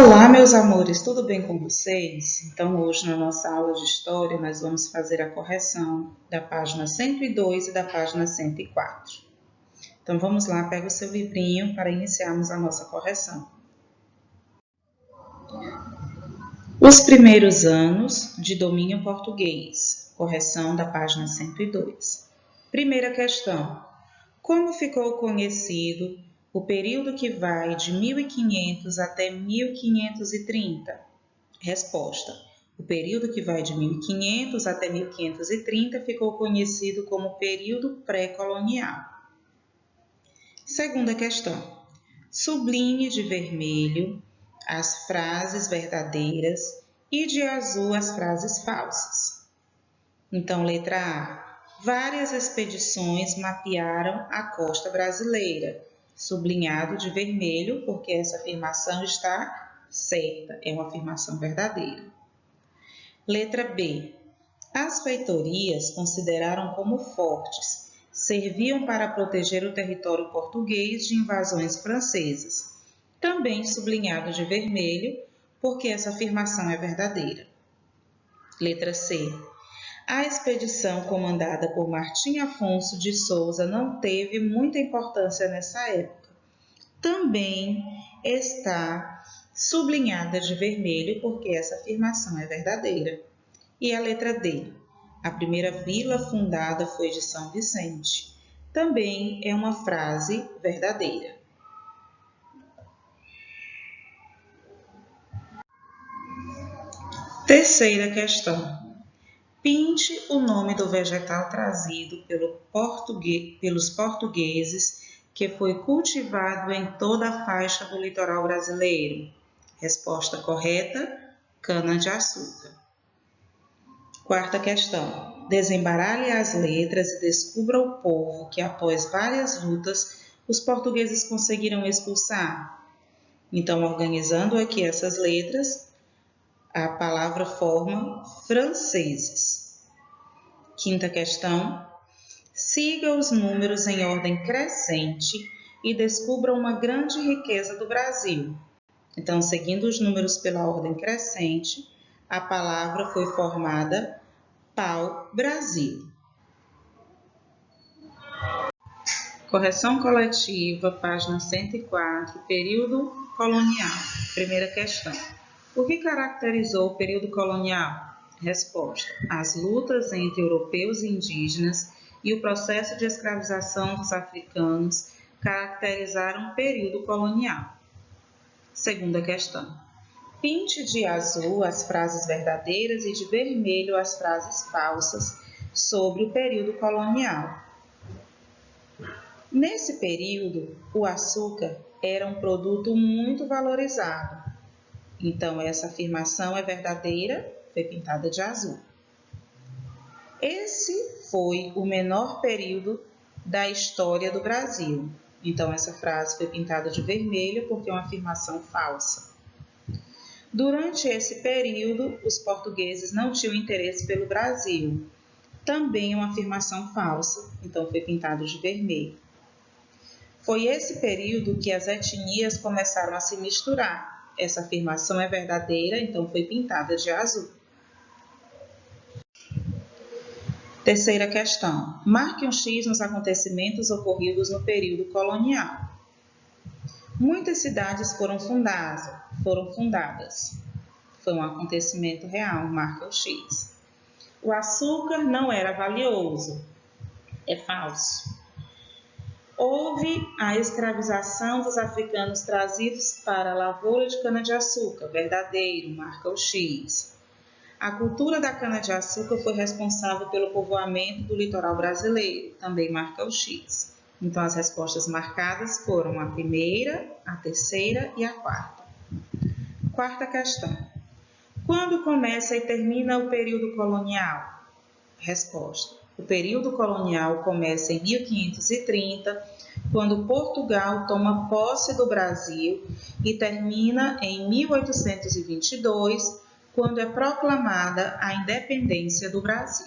Olá, meus amores, tudo bem com vocês? Então, hoje na nossa aula de História, nós vamos fazer a correção da página 102 e da página 104. Então, vamos lá, pega o seu livrinho para iniciarmos a nossa correção. Os primeiros anos de domínio português, correção da página 102. Primeira questão: como ficou conhecido o período que vai de 1500 até 1530? Resposta: o período que vai de 1500 até 1530 ficou conhecido como período pré-colonial. Segunda questão: sublinhe de vermelho as frases verdadeiras e de azul as frases falsas. Então, letra A. Várias expedições mapearam a costa brasileira. Sublinhado de vermelho, porque essa afirmação está certa, é uma afirmação verdadeira. Letra B. As feitorias consideraram como fortes, serviam para proteger o território português de invasões francesas. Também sublinhado de vermelho, porque essa afirmação é verdadeira. Letra C. A expedição comandada por Martim Afonso de Souza não teve muita importância nessa época. Também está sublinhada de vermelho, porque essa afirmação é verdadeira. E a letra D. A primeira vila fundada foi de São Vicente. Também é uma frase verdadeira. Terceira questão. Pinte o nome do vegetal trazido pelos portugueses que foi cultivado em toda a faixa do litoral brasileiro. Resposta correta: cana-de-açúcar. Quarta questão. Desembaralhe as letras e descubra o povo que, após várias lutas, os portugueses conseguiram expulsar. Então, organizando aqui essas letras, a palavra forma franceses. Quinta questão. Siga os números em ordem crescente e descubra uma grande riqueza do Brasil. Então, seguindo os números pela ordem crescente, a palavra foi formada pau-brasil. Correção coletiva, página 104, período colonial. Primeira questão. O que caracterizou o período colonial? Resposta: as lutas entre europeus e indígenas e o processo de escravização dos africanos caracterizaram o período colonial. Segunda questão. Pinte de azul as frases verdadeiras e de vermelho as frases falsas sobre o período colonial. Nesse período, o açúcar era um produto muito valorizado. Então, essa afirmação é verdadeira, foi pintada de azul. Esse foi o menor período da história do Brasil. Então, essa frase foi pintada de vermelho porque é uma afirmação falsa. Durante esse período, os portugueses não tinham interesse pelo Brasil. Também é uma afirmação falsa, então foi pintado de vermelho. Foi esse período que as etnias começaram a se misturar. Essa afirmação é verdadeira, então foi pintada de azul. Terceira questão. Marque um X nos acontecimentos ocorridos no período colonial. Muitas cidades foram fundadas. Foi um acontecimento real, marca o X. O açúcar não era valioso. É falso. Houve a escravização dos africanos trazidos para a lavoura de cana-de-açúcar. Verdadeiro, marca o X. A cultura da cana-de-açúcar foi responsável pelo povoamento do litoral brasileiro, também marca o X. Então, as respostas marcadas foram a primeira, a terceira e a quarta. Quarta questão. Quando começa e termina o período colonial? Resposta. O período colonial começa em 1530, quando Portugal toma posse do Brasil, e termina em 1822, quando é proclamada a independência do Brasil.